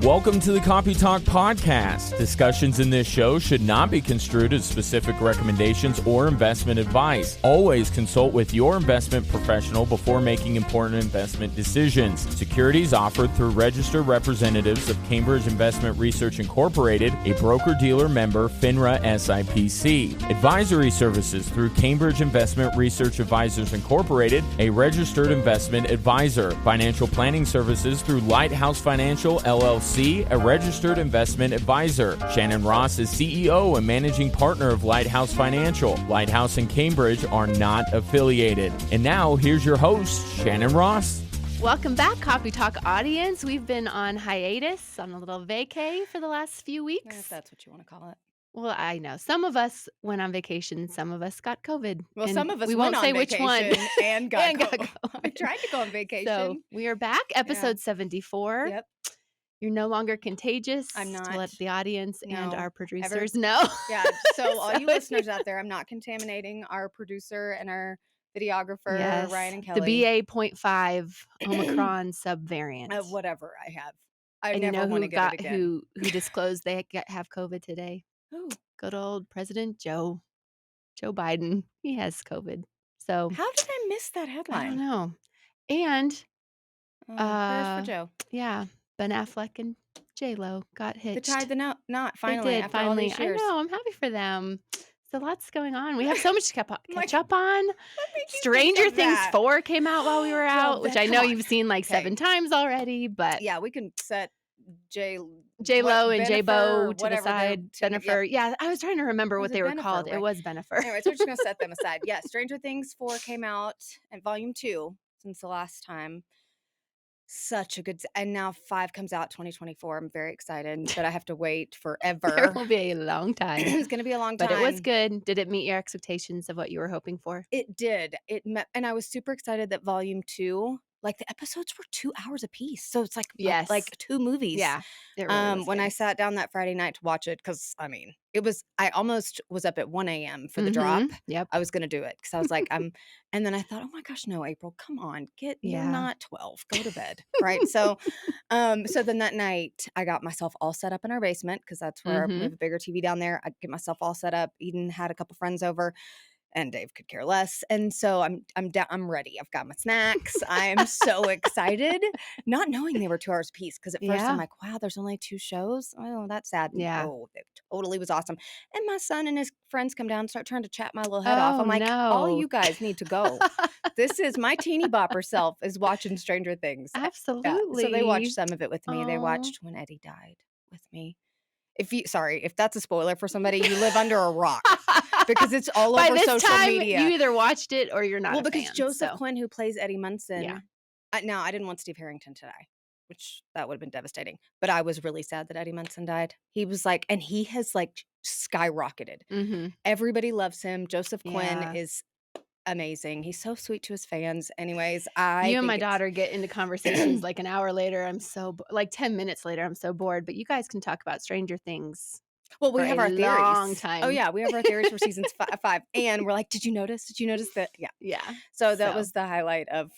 Welcome to the Copy Talk podcast. Discussions in this show should not be construed as specific recommendations or investment advice. Always consult with your investment professional before making important investment decisions. Securities offered through registered representatives of Cambridge Investment Research Incorporated, a broker-dealer member, FINRA SIPC. Advisory services through Cambridge Investment Research Advisors Incorporated, a registered investment advisor. Financial planning services through Lighthouse Financial, LLC, a registered investment advisor. Shannon Ross is CEO and managing partner of Lighthouse Financial. Lighthouse and Cambridge are not affiliated. And now, here's your host, Shannon Ross. Welcome back, Copy Talk audience. We've been on hiatus, on a little vacay for the last few weeks. If that's what you want to call it. Well, I know. Some of us went on vacation. Some of us got COVID. Well, and some of us we went won't on say vacation which one. and got COVID. I tried to go on vacation. So we are back, episode 74. Yep. You're no longer contagious. I'm not. To let the audience and No. our producers know. Yeah. So all you listeners out there, I'm not contaminating our producer and our videographer, Yes, Ryan and Kelly. the BA.5 Omicron subvariant. Whatever I have. I And never you know want to who get it again. who disclosed they have COVID today? Who? Good old President Joe Biden. He has COVID. So How did I miss that I headline? don't know. And Prayers for Joe. yeah, Ben Affleck and J-Lo got They hitched. tied the knot finally. They did after all finally. these years. I know. I'm happy for them. So lots going on. We have so much to catch up on. What made you think Stranger of Things that? 4 came out while we were Well, out, which I know come on. you've seen like 7 times already. But Yeah, we can set J-Lo and J-Bo to the whatever side. they're- Bennifer. Yeah, I was trying to remember Was what it they were Bennifer, called. right? It was Bennifer. Anyways, we're just gonna set them aside. Yeah, Stranger Things 4 came out and volume 2 since the last time. Such a good, and now 5 comes out 2024. I'm very excited, but I have to wait There forever. will be a long time. It's gonna be a long time, But it was good. Did it meet your expectations of what you were hoping for? It did. It met, and I was super excited that volume 2, like the episodes were 2 hours apiece, so it's like Yes. like 2 movies. Yeah. It really was When good. I sat down that Friday night to watch it, because I mean, I almost was up at 1 a.m. for the drop. Yep. I was gonna do it because I was like, and then I thought, oh my gosh, no, April, come on, you're Yeah. not 12, go to bed, right? So, so then that night I got myself all set up in our basement because that's where we have a bigger TV down there. I get myself all set up. Eden had a couple friends over. And Dave could care less. And so I'm ready. I've got my snacks. I'm so excited, not knowing they were 2 hours apiece. Because at first Yeah. I'm like, wow, there's only 2 shows. Oh, that's sad. Yeah. Oh, it totally was awesome. And my son and his friends come down and start trying to chat my little head off. Oh, I'm like, all no. you guys need to go. This is my teeny bopper self is watching Stranger Things. Yeah. Absolutely. So they watched some of it with me. They Aw. watched when Eddie died with me. If that's a spoiler for somebody, you live under a rock. Because it's all By over this social time, media. you either watched it or you're not Well, a because fan, Joseph so. Quinn, who plays Eddie Munson, Yeah. now I didn't want Steve Harrington to die, which that would have been devastating. But I was really sad that Eddie Munson died. He was like, and he has like skyrocketed. Mhm. Everybody loves him. Joseph Yeah. Quinn is amazing. He's so sweet to his fans. Anyways, You and think my it's- daughter get into conversations like an hour later. I'm so like 10 minutes later. I'm so bored. But you guys can talk about Stranger Things. Well, we for have a our theories. long Oh time. yeah, we have our theories for seasons 5, and we're like, did you notice? Did you notice that? Yeah. Yeah. So that So. was the highlight of.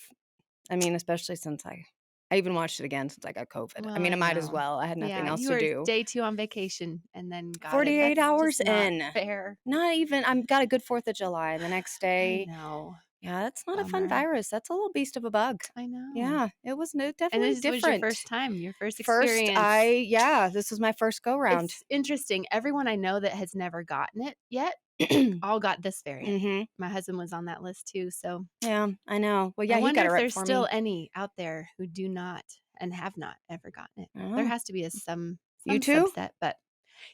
I mean, especially since I even watched it again since I got COVID. Well, I mean, I might as know. well. I had nothing Yeah, else you to were do. day 2 on vacation and then got 48 it. That's hours just not in. fair. Not even. I've got a good 4th of July, and the next I day. know. Yeah, that's not a fun Bummer. virus. That's a little beast of a bug. I know. Yeah, it was And definitely this different. was your first time, your first First, experience. this was my first go round. It's interesting. Everyone I know that has never gotten it yet all got this variant. hmm My husband was on that list too. So Yeah, I know. Well, yeah, I you wonder got it if right there's for still me. any out there who do not and have not ever gotten it. I There know. has to be some You too? subset, but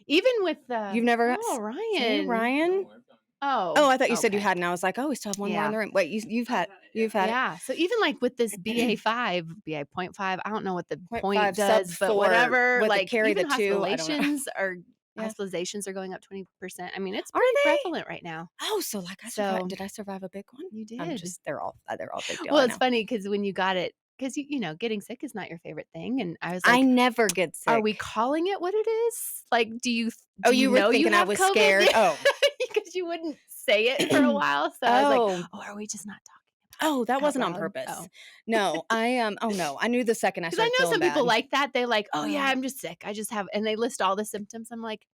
even with You've never. oh See, Ryan. Ryan? Oh, Oh, I thought you said you okay. hadn't. I was like, oh, we still have one more Yeah. in the room. Wait, you've had it. Yeah. So even like with this BA.5, BA.5, I don't know what the 0.5 point sub does, but 4 whatever. with the Like carry even the 2. I don't know. hospitalizations are Yeah. hospitalizations are going up 20%. I mean, it's Are pretty they? prevalent right now. Oh, so like So did I survive a big one? you I'm did. just they're all big deal. Well, I it's know. funny because when you got it, because you know, getting sick is not your favorite thing, and I was I like, never get sick. "Are we calling it what it is? Like, do you? Oh, do you were know thinking I have was COVID?" scared. Oh, because you wouldn't say it for a while. So I was like, oh, "Oh, are we just not talking Oh, that out wasn't on loud? purpose. Oh. No, oh no, I knew the second I Because I started know feeling some people bad. like that. They like, oh yeah, Oh. I'm just sick. I just have, and they list all the symptoms. I'm like,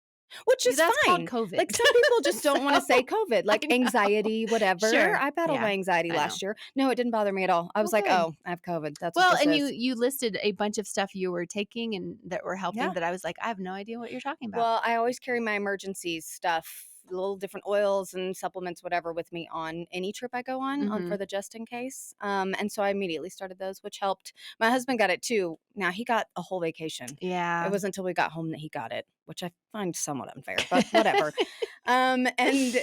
Which is that's called fine. COVID. Like some people just don't want to say So, COVID, like I know. anxiety, whatever. Sure. I battled Yeah, my anxiety I know. last year. No, it didn't bother me at all. I was Well, like, good. oh, I have COVID. That's Well, what this and is. you listed a bunch of stuff you were taking and that were helping Yeah. that I was like, I have no idea what you're talking about. Well, I always carry my emergency stuff, little different oils and supplements, whatever, with me on any trip I go on Mhm. for the just in case. And so I immediately started those, which helped. My husband got it too. Now he got a whole vacation. Yeah. It wasn't until we got home that he got it, which I find somewhat unfair, but whatever. And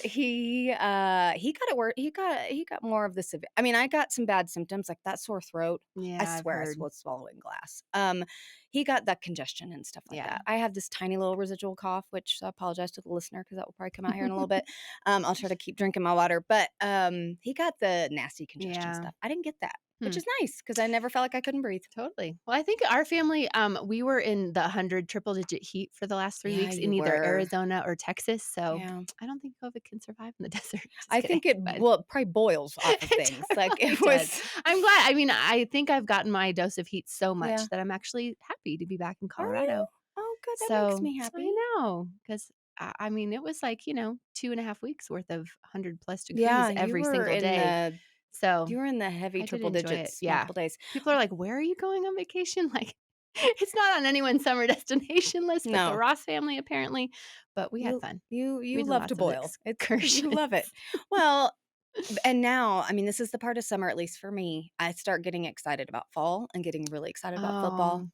he got it where he got more of the severe. I mean, I got some bad symptoms like that sore throat. Yeah, I I've swear I heard. was swallowing glass. He got that congestion and stuff like Yeah. that. I have this tiny little residual cough, which I apologize to the listener because that will probably come out here in a little bit. I'll try to keep drinking my water, but he got the nasty congestion Yeah. stuff. I didn't get that, which Hmm. is nice because I never felt like I couldn't breathe. Totally. Well, I think our family, we were in the 100 triple digit heat for the last 3 Yeah, weeks in you either were. Arizona or Texas. So Yeah. I don't think COVID can survive in the desert. Just I think kidding, it but probably boils off of it things. Like totally it does. was. I'm glad. I mean, I think I've gotten my dose of heat so much Yeah. that I'm actually happy to be back in Are you? Colorado. Oh, good. That makes So me happy. I know because I mean, it was like, 2.5 weeks worth of 100 plus degrees Yeah, every single day. So you were in the heavy I did triple enjoy it. digits Yeah. multiple days. People are like, where are you going on vacation? Like, it's not on anyone's summer destination list, but the No. Ross family apparently. But we had fun. You We did love to lots of boil. You love it. excursions. Well, and now, I mean, this is the part of summer, at least for me. I start getting excited about fall and getting really excited about football. Oh,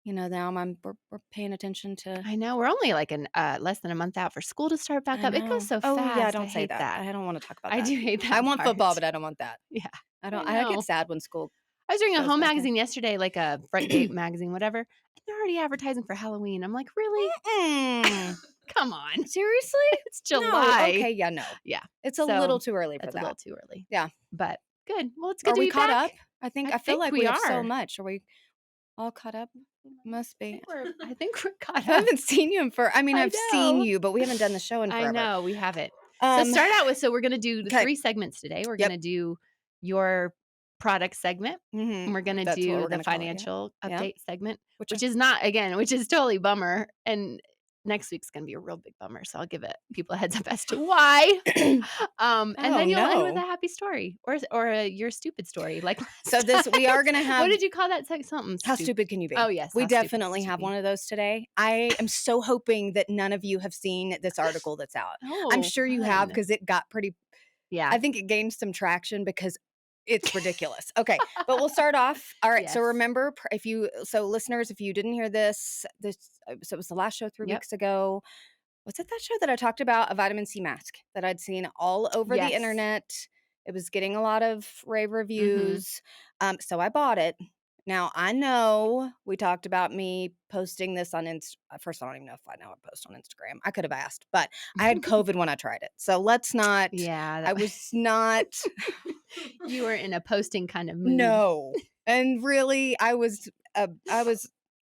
Now we're paying attention to. I know. We're only like less than a month out for school to start back I up. It know. goes so Oh fast. yeah, I don't say hate that. that. I don't want to talk about I that. do hate that I want football, part. but I don't want that. Yeah. I know. get sad when school. I was reading a goes home back in. magazine yesterday, like a Front Gate magazine, whatever. And they're already advertising for Halloween. I'm like, really? Mm-mm. Come on. Seriously? It's No. July. Okay. Yeah. No. Yeah. It's a So little too early for that's a that. little too early. Yeah. But good. Well, it's good Are to we be caught back. up? I I feel think like we we have so are. much. Are we all caught up? Must be. I think we're caught I up. haven't seen you I've seen know. you, but we haven't done the show in forever. I know we haven't. So start out with. So we're gonna do the Okay. 3 segments today. We're Yep. gonna do your product segment, and we're gonna That's what do we're the gonna call it, yeah. financial Yeah. update segment, Which which is totally bummer. And next week's gonna be a real big bummer. So I'll give people a heads up as to why. And then you'll end with a happy story or your stupid story. Like So we are gonna have. What did you call that? Something. How stupid can you be? Oh yes, we how stupid definitely can you have be? one of those today. I am so hoping that none of you have seen this article that's out. I'm Oh, sure you have fun. because it got pretty. Yeah. I think it gained some traction because it's ridiculous. Okay, but we'll start off. All right. So Yes. remember, listeners, if you didn't hear this, so it was the last show 3 weeks ago. Was it that show that I talked about, a vitamin C mask that I'd seen all over the Yes. internet? It was getting a lot of rave Mm-hmm. reviews. So I bought it. Now, I know we talked about me posting this on First, I don't even know if I know I post on Instagram. I could have asked, but I had COVID when I tried it. So let's not. Yeah. I was not. You were in a posting kind of mood. No. And really, I was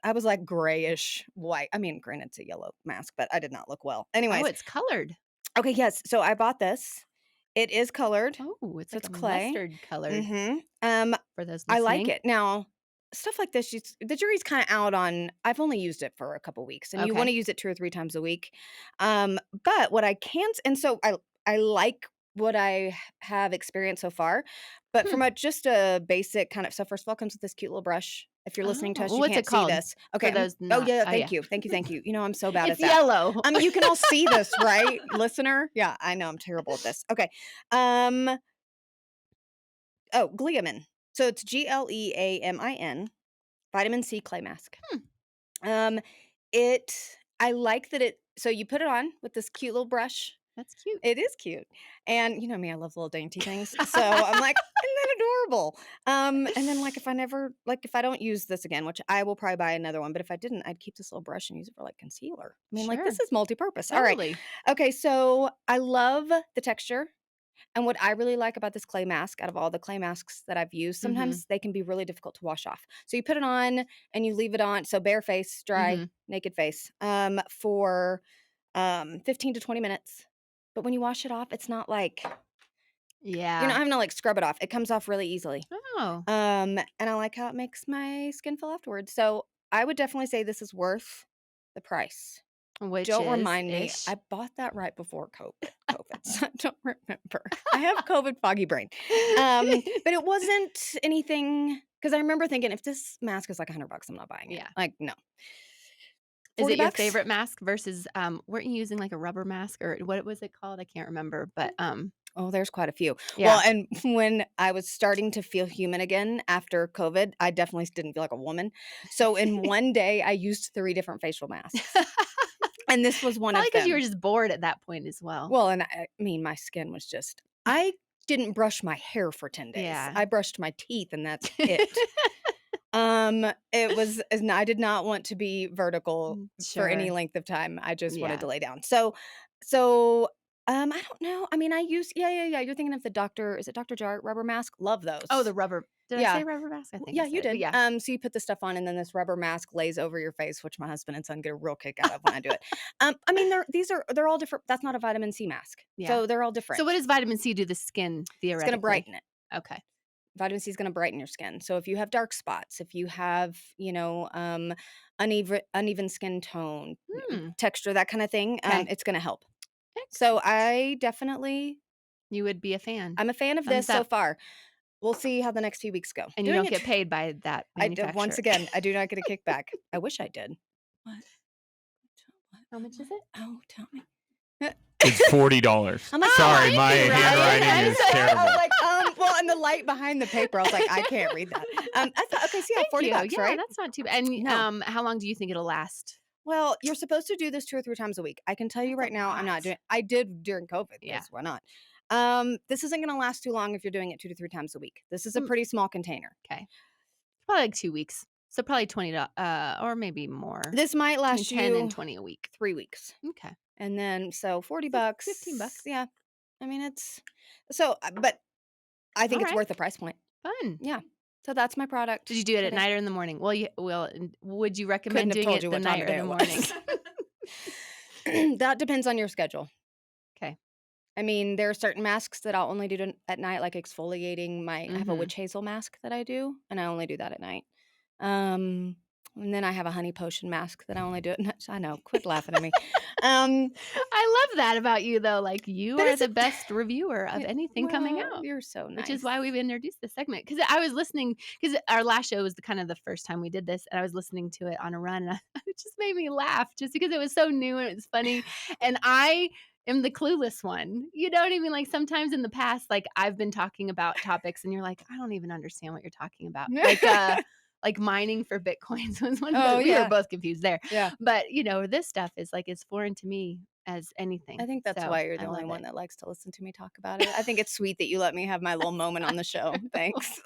like grayish white. I mean, granted, it's a yellow mask, but I did not look well. Anyways. Oh, it's colored. Okay, yes. So I bought this. It is colored. Oh, it's So like it's a clay. mustard colored. Mm-hmm. For those I listening. like it. Now, stuff like this, the jury's kind of out on. I've only used it for a couple weeks, and you Okay. want to use it 2 or 3 times a week. But what I can't, and so I like what I have experienced so far. But from just a basic kind of, so first of all, it comes with this cute little brush. If you're listening to us, you What's can't it called? see this. Okay. For those Oh yeah, not- thank you. You know, I'm so bad It's at that. yellow. You can all see this, right, listener? Yeah, I know I'm terrible at this. Okay. Gleamin. So it's GLEAMIN, vitamin C clay mask. I like that so you put it on with this cute little brush. That's cute. It is cute. And you know me, I love little dainty things. So I'm like, isn't that adorable? And then if I don't use this again, which I will probably buy another one, but if I didn't, I'd keep this little brush and use it for like concealer. I mean, like this Sure. is multi-purpose. Totally. All right. Okay, so I love the texture. And what I really like about this clay mask, out of all the clay masks that I've used, sometimes they can be really difficult to wash off. So you put it on and you leave it on, so bare face, dry, naked face, for 15 to 20 minutes. But when you wash it off, it's not like Yeah. I'm gonna like scrub it off. It comes off really easily. Oh. And I like how it makes my skin feel afterwards. So I would definitely say this is worth the price. Which Don't is remind me. ish. I bought that right before COVID. So I don't remember. I have COVID foggy brain. But it wasn't anything because I remember thinking if this mask is like $100, I'm not buying it. Yeah. Like, no. Is it your $40? favorite mask versus weren't you using like a rubber mask or what was it called? I can't remember. But Oh, there's quite a few. yeah. Well, and when I was starting to feel human again after COVID, I definitely didn't feel like a woman. So in one day, I used 3 different facial masks. And this was one of Probably them. because you were just bored at that point as well. Well, and I mean, my skin was just, I didn't brush my hair for 10 days. Yeah. I brushed my teeth and that's it. It was, and I did not want to be vertical for any Sure. length of time. I just wanted Yeah. to lay down. So, I don't know. I mean, I use, yeah. You're thinking of the is it Dr. Jart rubber mask? Love those. Oh, the rubber. Did I Yeah. say rubber mask? I think Yeah, I you said it, did. but yeah. So you put the stuff on, and then this rubber mask lays over your face, which my husband and son get a real kick out of when I do it. I mean, they're all different. That's not a vitamin C mask, Yeah. so they're all different. So what does vitamin C do to the skin It's theoretically? going to brighten it. Okay. Vitamin C is going to brighten your skin. So if you have dark spots, if you have, uneven skin tone, texture, that kind of thing, Okay. it's going to help. Excellent. So I definitely, You would be a fan. I'm a fan of this Thumbs so up. far. We'll see how the next few weeks go. And you Doing don't it- get paid by that manufacturer. Once again, I do not get a kickback. I wish I did. What? How much is it? Oh, tell me. It's $40. I'm like, Sorry, thank my you, Ryan. handwriting is I terrible. was like, well, and the light behind the paper, I was like, I can't read that. I thought, okay, so yeah, Thank you. $40, Yeah, right? that's not too bad. And No. how long do you think it'll last? Well, you're supposed to do this 2 or 3 times a week. I can tell you That's right a now, I'm not lot. doing. I did during COVID. Yeah. Why not? This isn't going to last too long if you're doing it 2 to 3 times a week. This is a Mm. pretty small container. Okay. Probably like 2 weeks. So probably $20 or maybe more. This might last Between 10 you and 20 a week. 3 weeks, Okay. and then so $40, $15. Yeah, I mean it's so, but I think All it's right. worth the price point. Fun. Yeah. So that's my product. Did you do it at today. night or in the morning? Well, would you recommend Couldn't have doing told it you the what time night of or day the it morning? was. That depends on your schedule. Okay. I mean, there are certain masks that I'll only do at night, like exfoliating. I have a Mhm. witch hazel mask that I do, and I only do that at night. And then I have a honey potion mask that I only do at night. I know, quit laughing at me. I love that about you, though. Like you But are it's the a- best reviewer of anything coming Well, out. You're so nice. Which is why we've introduced this segment. Because I was listening, because our last show was kind of the first time we did this, and I was listening to it on a run, and it just made me laugh just because it was so new and it was funny. And I am the clueless one. You know what I mean? Like sometimes in the past, like I've been talking about topics, and you're like, I don't even understand what you're talking about. Like mining for Bitcoins was one of Oh, the, we yeah. were both confused there. Yeah. But this stuff is like as foreign to me as anything. I think that's So why you're I the only love one it. that likes to listen to me talk about it. I think it's sweet that you let me have my little moment on the show. Thanks.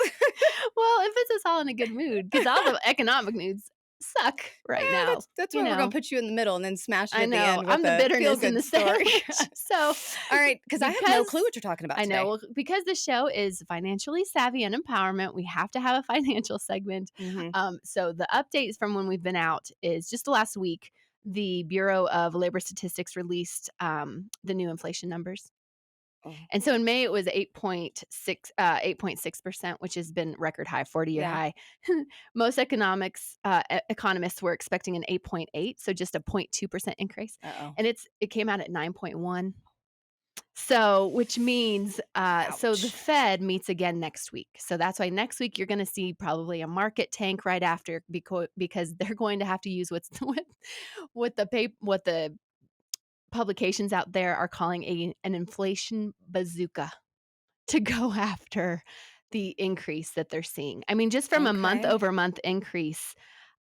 Well, it puts us all in a good mood because all the economic moods suck right Yeah, now. That's you why we're know. gonna put you in the middle and then smash it I at the know. end. With I'm the a bitterness in feel-good the story. sandwich. So, All right, because I have no clue what you're talking about. I know. Today. Well, because the show is financially savvy and empowerment, we have to have a financial segment. Mhm. So the updates from when we've been out is just the last week. The Bureau of Labor Statistics released the new inflation numbers. Oh. And so in May, it was 8.6%, which has been record high, 40-year Yeah. high. Most economists were expecting an 8.8, so just a 0.2% increase. Uh-oh. And it came out at 9.1. So, which means, so the Ouch. Fed meets again next week. So that's why next week you're going to see probably a market tank right after because they're going to have to use what the publications out there are calling an inflation bazooka to go after the increase that they're seeing. I mean, just from a month Okay. over month increase,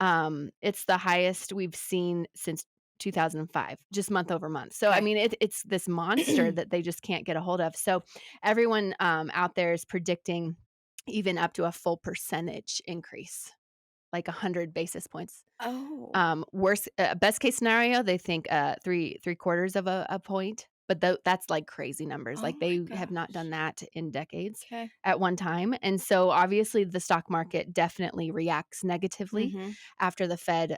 it's the highest we've seen since 2005, just month over month. So, I Okay. mean, it's this monster that they just can't get a hold of. So everyone out there is predicting even up to a full percentage increase, like 100 basis points. Oh. Best case scenario, they think three quarters of a point. but that's like crazy numbers. Like my they have not done that in decades Okay. at one time. And so obviously the stock market definitely reacts negatively after the Fed,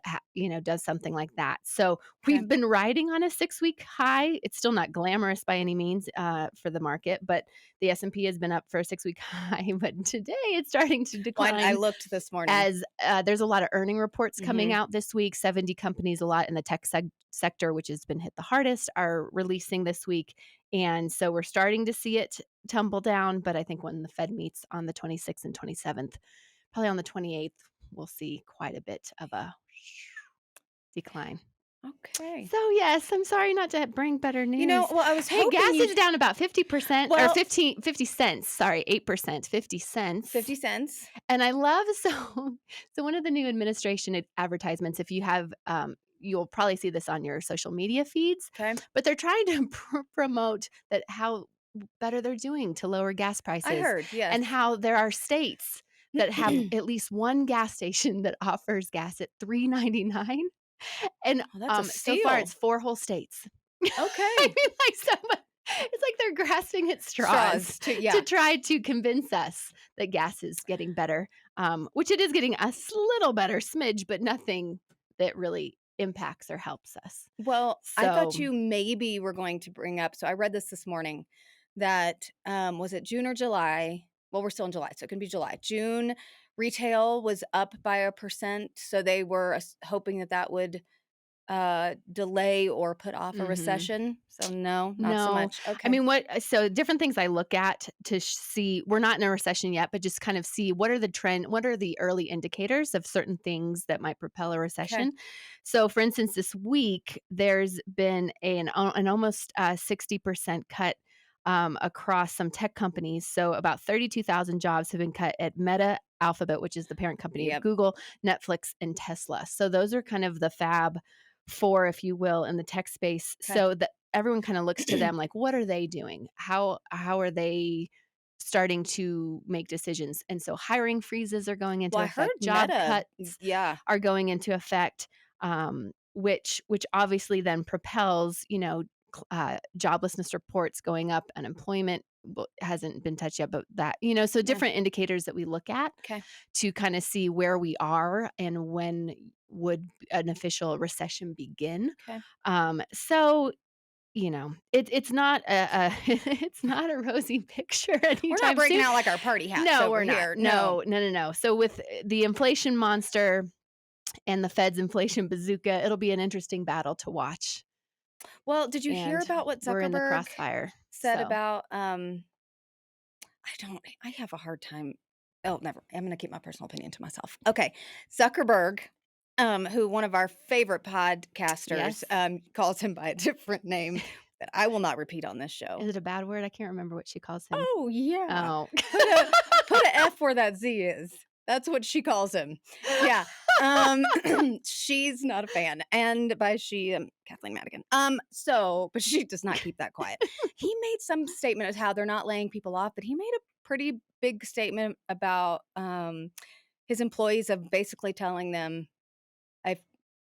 does something like that. So we've been riding on a 6-week high. It's still not glamorous by any means for the market, but the S&P has been up for a 6-week high. But today it's starting to decline. I looked this morning. As there's a lot of earning reports coming out this week. 70 companies, a lot in the tech sector, which has been hit the hardest, are releasing this week. And so we're starting to see it tumble down. But I think when the Fed meets on the 26th and 27th, probably on the 28th, we'll see quite a bit of a decline. Okay. So yes, I'm sorry not to bring better news. I was hoping gas is down about 50%, or 50 cents. Sorry, 8%, 50 cents. 50 cents. And I love so one of the new administration advertisements. If you have, you'll probably see this on your social media feeds. Okay. But they're trying to promote that how better they're doing to lower gas prices. I heard, yes. And how there are states that have at least one gas station that offers gas at $3.99. And so far it's 4 whole states. Okay. I mean, it's like they're grasping at straws to try to convince us that gas is getting better, which it is getting a little better smidge, but nothing that really impacts or helps us. Well, I thought you maybe were going to bring up, so I read this morning, that was it June or July? Well, we're still in July, so it can be July. June retail was up by 1%, so they were hoping that would delay or put off a recession. So not so much. Okay. I mean, so different things I look at to see, we're not in a recession yet, but just kind of see what are the early indicators of certain things that might propel a recession. Okay. So for instance, this week, there's been an almost 60% cut across some tech companies. So about 32,000 jobs have been cut at Meta, Alphabet, which is the parent company of Google, Netflix, and Tesla. So those are kind of the Fab Four, if you will, in the tech space. Okay. So that everyone kind of looks to them like, what are they doing? How are they starting to make decisions? And so hiring freezes are going into effect. Job cuts are going into effect, which obviously then propels, joblessness reports going up, unemployment hasn't been touched yet, but that, so different indicators that we look at to kind of see where we are and when would an official recession begin. Okay. So, it's not it's not a rosy picture anytime We're not breaking out like our party hats. No, we're not. No. So with the inflation monster and the Fed's inflation bazooka, it'll be an interesting battle to watch. Well, did you hear about what we're in the Zuckerberg crossfire said about I have a hard time. Oh, never. I'm going to keep my personal opinion to myself. Okay. Zuckerberg, who one of our favorite podcasters calls him by a different name that I will not repeat on this show. Is it a bad word? I can't remember what she calls him. Oh, yeah. Oh. Put an F where that Z is. That's what she calls him. Yeah. She's not a fan. And by she, Kathleen Madigan. But she does not keep that quiet. He made some statement of how they're not laying people off, but he made a pretty big statement about his employees of basically telling them,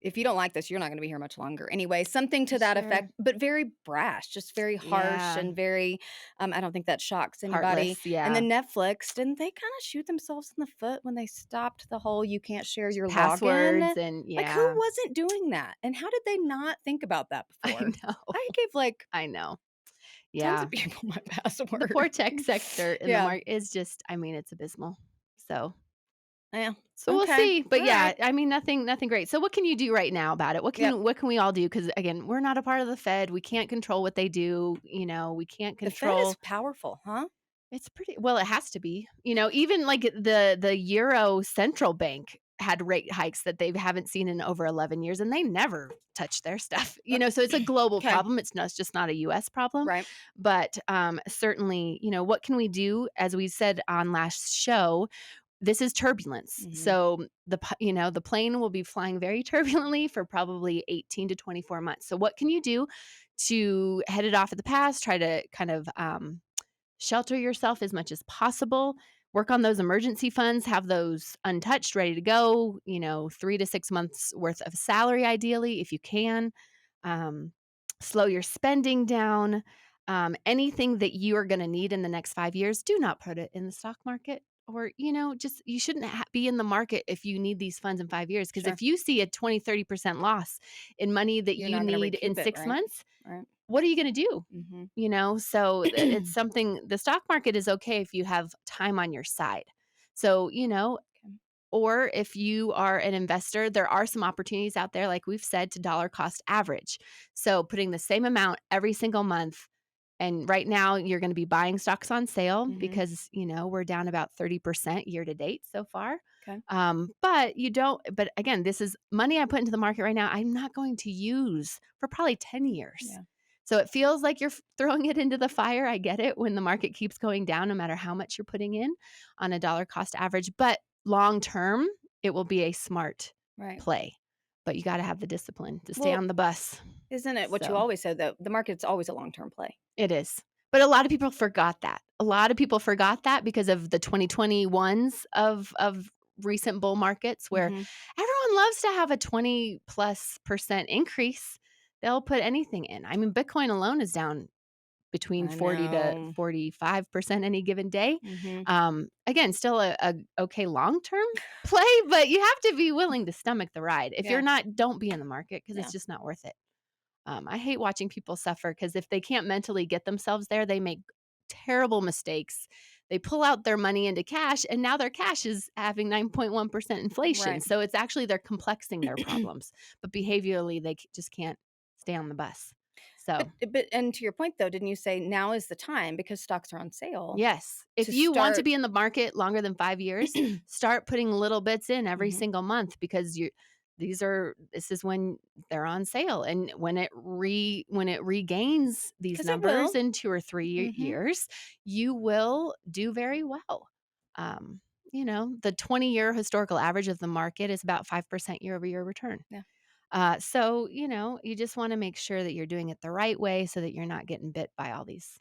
if you don't like this, you're not going to be here much longer. Anyway, something to that effect, but very brash, just very harsh and very, I don't think that shocks anybody. Heartless, yeah. And then Netflix, didn't they kind of shoot themselves in the foot when they stopped the whole, you can't share your passwords login? And like, who wasn't doing that? And how did they not think about that before? I know. I gave I know. Tons of people my password. The poor tech sector in the market is just, it's abysmal. So. Yeah. So we'll see. But nothing great. So what can you do right now about it? What can we all do? Because again, we're not a part of the Fed. We can't control what they do. We can't control. The Fed is powerful, huh? It's pretty well, it has to be. Even like the Euro Central Bank had rate hikes that they haven't seen in over 11 years, and they never touch their stuff. So it's a global problem. It's just not a US problem. Right. But certainly, what can we do? As we said on last show, this is turbulence. Mm-hmm. So the plane will be flying very turbulently for probably 18 to 24 months. So what can you do to head it off at the pass? Try to kind of shelter yourself as much as possible. Work on those emergency funds, have those untouched, ready to go, 3 to 6 months worth of salary, ideally, if you can. slow your spending down. Anything that you are going to need in the next 5 years, do not put it in the stock market. Or, just you shouldn't be in the market if you need these funds in 5 years. Because if you see a 20-30% loss in money that you need in 6 months, what are you going to do? So it's something, the stock market is okay if you have time on your side. So, or if you are an investor, there are some opportunities out there, like we've said, to dollar cost average. So putting the same amount every single month. And right now you're going to be buying stocks on sale because, we're down about 30% year to date so far. Okay. But again, this is money I put into the market right now. I'm not going to use for probably 10 years. Yeah. So it feels like you're throwing it into the fire. I get it when the market keeps going down, no matter how much you're putting in on a dollar cost average. But long term, it will be a smart play. But you got to have the discipline to stay on the bus. Isn't it what you always said, though? The market's always a long-term play. It is. But a lot of people forgot that. A lot of people forgot that because of the 2021s of recent bull markets where everyone loves to have a 20+% increase. They'll put anything in. I mean, Bitcoin alone is down between 40 to 45% any given day. Again, still a okay long-term play, but you have to be willing to stomach the ride. If you're not, don't be in the market because it's just not worth it. I hate watching people suffer because if they can't mentally get themselves there, they make terrible mistakes. They pull out their money into cash, and now their cash is having 9.1% inflation. So it's actually they're complexing their problems. But behaviorally, they just can't stay on the bus. So, but and to your point, though, didn't you say now is the time because stocks are on sale? Yes. If you want to be in the market longer than 5 years, start putting little bits in every single month because this is when they're on sale. And when it regains these numbers in 2 or 3 years, you will do very well. The 20-year historical average of the market is about 5% year-over-year return. Yeah. So, you just want to make sure that you're doing it the right way so that you're not getting bit by all these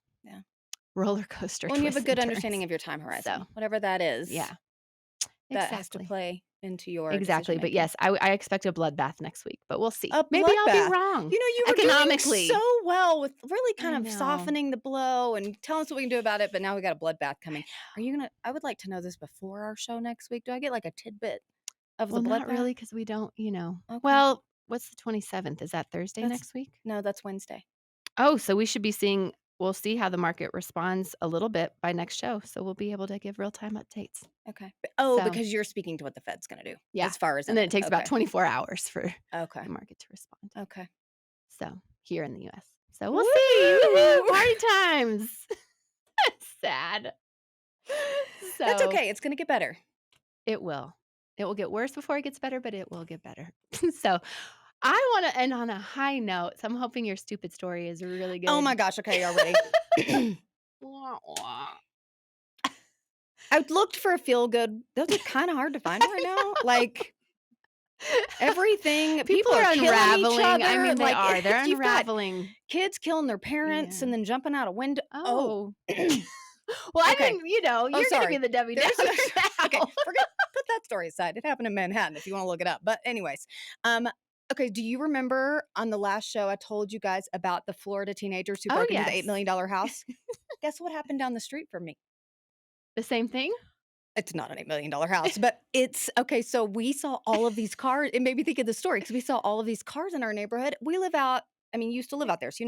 roller coaster twists. Well, you have a good turns. understanding of your time horizon, whatever that is. Yeah. That has to play into your But yes, I expect a bloodbath next week, but we'll see. Maybe I'll be wrong. You were economically doing so well with really kind of softening the blow and telling us what we can do about it, but now we got a bloodbath coming. I would like to know this before our show next week. Do I get like a tidbit of the bloodbath? Not really, because we don't, Okay. Well, what's the 27th? Is that Thursday next week? No, that's Wednesday. Oh, so we should be seeing. We'll see how the market responds a little bit by next show. So we'll be able to give real-time updates. Okay. Because you're speaking to what the Fed's going to do. Yeah. As far as and then it takes about 24 hours for the market to respond. Okay. So here in the U.S. So we'll see. Woo-hoo! Party times. Sad. So that's okay. It's going to get better. It will. It will get worse before it gets better, but it will get better. So I want to end on a high note. So I'm hoping your stupid story is really good. Oh my gosh. Okay, y'all ready? I looked for a feel good. Those are kind of hard to find right now. Like everything. People are unraveling. Each other. I mean, like, they're unraveling. Kids killing their parents and then jumping out a window. Oh. Well, I didn't, you're going to be the Debbie Downer now. Okay, put that story aside. It happened in Manhattan if you want to look it up. But anyways, okay, do you remember on the last show I told you guys about the Florida teenagers who broke into the $8 million house? Guess what happened down the street from me? The same thing? It's not an $8 million house, but it's okay. So we saw all of these cars. It made me think of the story because we saw all of these cars in our neighborhood. We live out. I mean, you used to live out there, so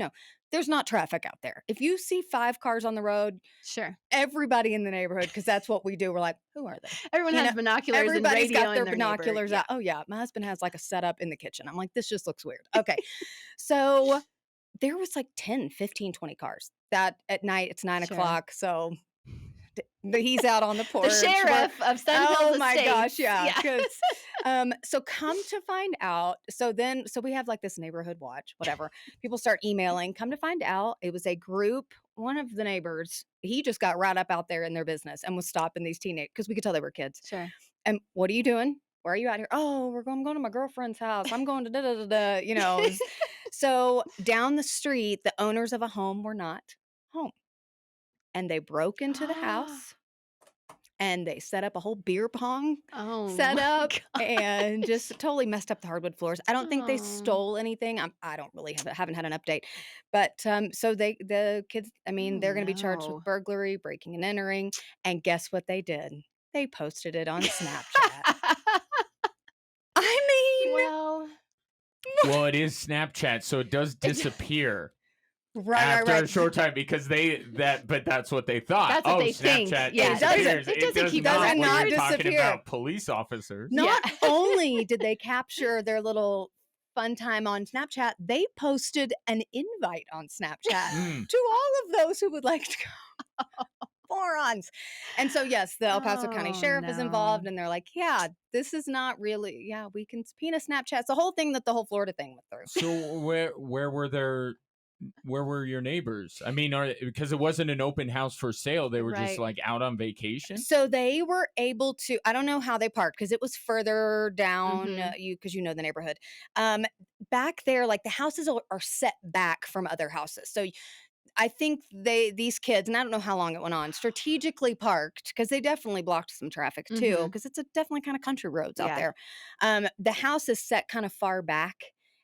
there's not traffic out there. If you see 5 cars on the road, sure, everybody in the neighborhood, because that's what we do. We're like, who are they? Everyone has binoculars. Everybody's and radio got their in their binoculars out. Oh yeah, my husband has like a setup in the kitchen. I'm like, this just looks weird. Okay, so there was like 10, 15, 20 cars. That at night it's 9 o'clock, so. He's out on the porch. The sheriff of Sun Hills Oh my Estates. gosh, yeah. So come to find out, so we have like this neighborhood watch, whatever. People start emailing. Come to find out, it was a group. One of the neighbors, he just got right up out there in their business and was stopping these teenagers because we could tell they were kids. Sure. And what are you doing? Where are you out here? Oh, I'm going to my girlfriend's house. I'm going to da-da-da-da, So down the street, the owners of a home were not home. And they broke into the house and they set up a whole beer pong setup and just totally messed up the hardwood floors. I don't think they stole anything. I don't really haven't had an update, but so the kids, I mean, they're going to be charged with burglary, breaking and entering, and guess what they did? They posted it on Snapchat. I mean, well, it is Snapchat, so it does disappear. Right. A short time because but that's what they thought. That's what they Snapchat think. Yeah, it doesn't not disappear. Talking about police officers. Not only did they capture their little fun time on Snapchat, they posted an invite on Snapchat to all of those who would like to go. Morons. And so, yes, the El Paso County Sheriff is involved, and they're like, yeah, this is not really, we can subpoena Snapchat. It's the whole thing that the whole Florida thing went through. So where were your neighbors? I mean, because it wasn't an open house for sale. They were just like out on vacation. So they were able to, I don't know how they parked because it was further down, because you know the neighborhood. Back there, like the houses are set back from other houses. So I think these kids, and I don't know how long it went on, strategically parked because they definitely blocked some traffic too, because it's definitely kind of country roads out there. The house is set kind of far back.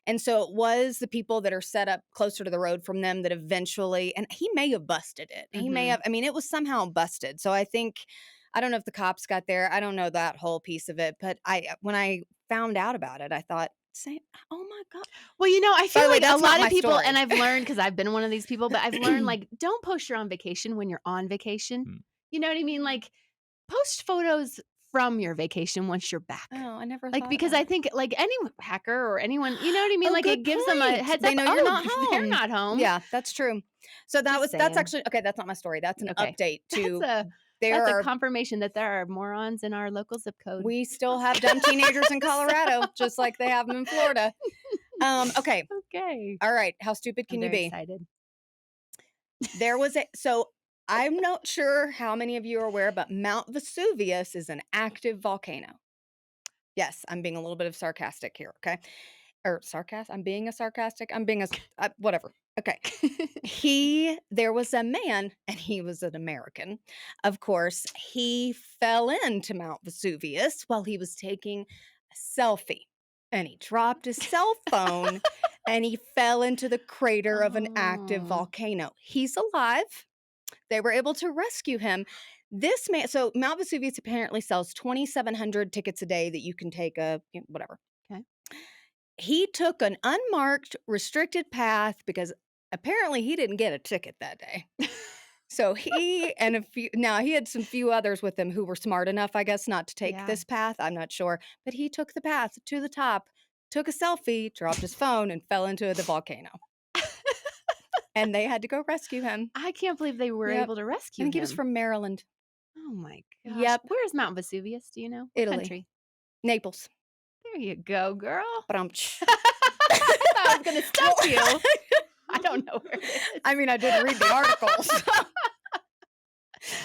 And so it was the people that are set up closer to the road from them that eventually, and he may have busted it. He may have, I mean, it was somehow busted. So I don't know if the cops got there. I don't know that whole piece of it. But when I found out about it, I thought, oh my God. Well, I feel like a lot of people, and I've learned, because I've been one of these people, but I've learned, like, don't post you're on vacation when you're on vacation. You know what I mean? Like, post photos from your vacation once you're back. Oh, I never thought because I think, like, any hacker or anyone, you know what I mean? Like, it gives them a heads up. They know you're not home. They're not home. Yeah, that's true. So that's actually, okay, that's not my story. That's an update to... That's a confirmation that there are morons in our local zip code. We still have dumb teenagers in Colorado, just like they have them in Florida. Okay. All right. How stupid can you be? Excited. So I'm not sure how many of you are aware, but Mount Vesuvius is an active volcano. Yes, I'm being a little bit of sarcastic here. Okay. Or sarcastic. I'm being whatever. Okay. There was a man, and he was an American. Of course, he fell into Mount Vesuvius while he was taking a selfie, and he dropped his cell phone and he fell into the crater of an active volcano. He's alive. They were able to rescue him. This man, so Mount Vesuvius apparently sells 2,700 tickets a day that you can take whatever. Okay. He took an unmarked, restricted path because apparently he didn't get a ticket that day. So he and he had some few others with him who were smart enough, I guess, not to take this path. I'm not sure. But he took the path to the top, took a selfie, dropped his phone, and fell into the volcano. And they had to go rescue him. I can't believe they were able to rescue him. I think he was from Maryland. Oh my gosh. Yep. Where's Mount Vesuvius? Do you know? Italy. What country? Naples. There you go, girl. But I thought I was going to stop you. I don't know where it is. I mean, I did read the articles.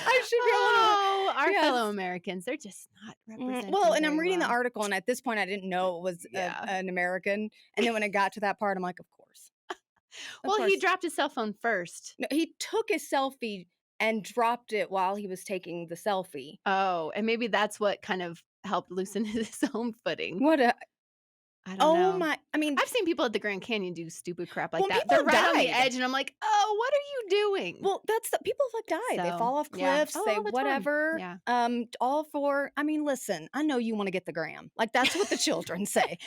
I should go. Our fellow Americans, they're just not represented. Well, and I'm reading the article, and at this point, I didn't know it was an American. And then when I got to that part, I'm like, of course. He dropped his cell phone first. No, he took his selfie and dropped it while he was taking the selfie. Oh, and maybe that's what kind of helped loosen his own footing. I don't know. Oh my! I mean, I've seen people at the Grand Canyon do stupid crap like that. They're right on the edge, and I'm like, "Oh, what are you doing?" Well, people have died. They fall off cliffs. They whatever. Yeah. All for. I mean, listen. I know you want to get the gram. Like that's what the children say.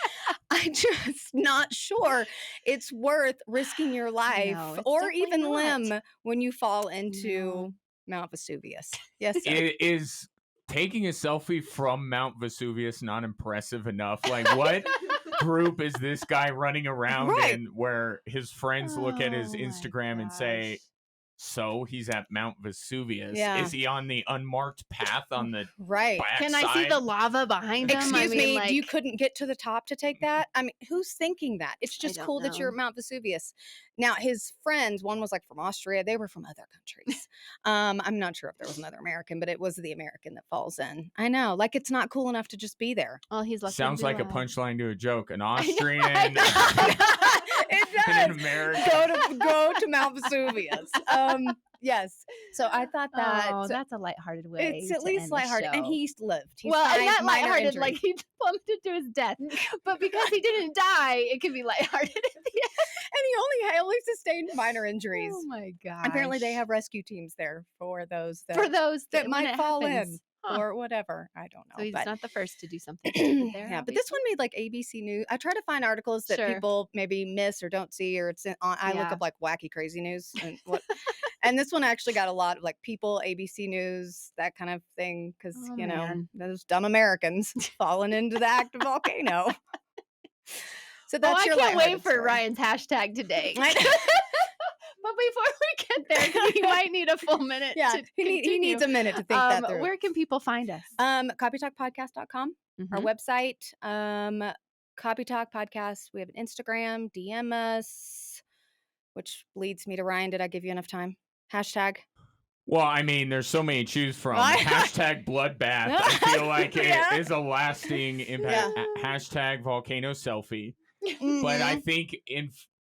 I'm just not sure it's worth risking your life or even limb when you fall into Mount Vesuvius. Yes, sir. It is. Taking a selfie from Mount Vesuvius not impressive enough? Like, what group is this guy running around in where his friends look at his Instagram and say, so he's at Mount Vesuvius? Is he on the unmarked path on the backside? Can I see the lava behind him? Excuse me, you couldn't get to the top to take that? I mean, who's thinking that? It's just cool that you're at Mount Vesuvius. Now, his friends, one was like from Austria. They were from other countries. I'm not sure if there was another American, but it was the American that falls in. I know. Like, it's not cool enough to just be there. Oh, he's lucky. Sounds like a punchline to a joke. An Austrian. It does. An American. Go to Mount Vesuvius. Yes. So I thought that. Oh, that's a lighthearted way. It's at least lighthearted. And he lived. He's and not lighthearted injury. like he plummeted to his death. But because he didn't die, it can be lighthearted at the end. And he only sustained minor injuries. Oh my god! Apparently, they have rescue teams there for those that might fall in or whatever. I don't know. So he's not the first to do something stupid there. Yeah, but this one made like ABC News. I try to find articles that people maybe miss or don't see, or it's on. I look up like wacky, crazy news, and and this one actually got a lot of like People, ABC News, that kind of thing, because those dumb Americans falling into the active volcano. So that's your. I can't wait for Ryan's hashtag today. But before we get there, he might need a full minute. Yeah, he needs a minute to think that through. Where can people find us? Copytalkpodcast.com, our website. Copytalk Podcast. We have an Instagram. DM us, which leads me to Ryan. Did I give you enough time? Hashtag. Well, I mean, there's so many to choose from. Hashtag bloodbath. I feel like it is a lasting impact. Yeah. Hashtag volcano selfie. But I think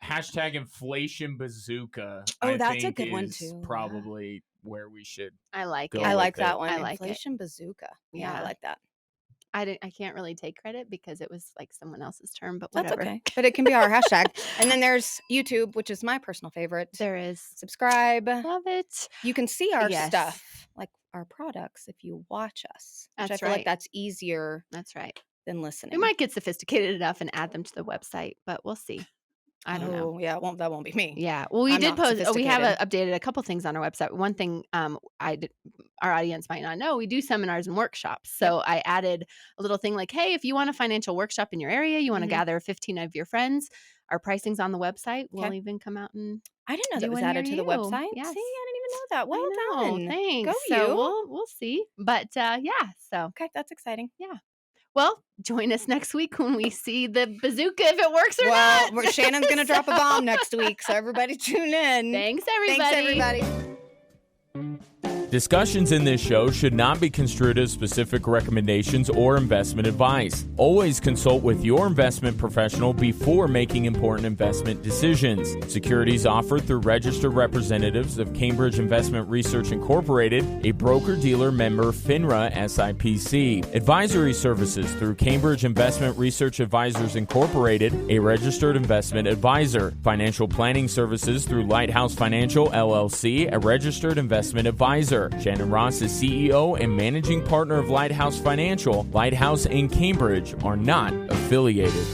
hashtag inflation bazooka. That's a good one too. Probably where we should. I like it. I like that one. I like inflation bazooka. Yeah, I like that. I can't really take credit because it was like someone else's term, but whatever. That's okay. But it can be our hashtag. And then there's YouTube, which is my personal favorite. There is. Subscribe. Love it. You can see our stuff, like our products, if you watch us. Which I feel like that's easier. That's right. Than listening. We might get sophisticated enough and add them to the website, but we'll see. I don't know. Yeah, that won't be me. Yeah. Well, we did post. We have updated a couple things on our website. One thing our audience might not know, we do seminars and workshops. So I added a little thing like, hey, if you want a financial workshop in your area, you want to gather 15 of your friends, our pricing's on the website. We'll even come out and I didn't know that was added to the website. Yes. See, I didn't even know that. Well done. Thanks. Go you. So we'll see. But so okay, that's exciting. Yeah. Well, join us next week when we see the bazooka, if it works or not. Well, Shannon's going to drop a bomb next week, so everybody tune in. Thanks, everybody. Discussions in this show should not be construed as specific recommendations or investment advice. Always consult with your investment professional before making important investment decisions. Securities offered through registered representatives of Cambridge Investment Research Incorporated, a broker-dealer member FINRA SIPC. Advisory services through Cambridge Investment Research Advisors Incorporated, a registered investment advisor. Financial planning services through Lighthouse Financial LLC, a registered investment advisor. Shannon Ross is CEO and managing partner of Lighthouse Financial. Lighthouse and Cambridge are not affiliated.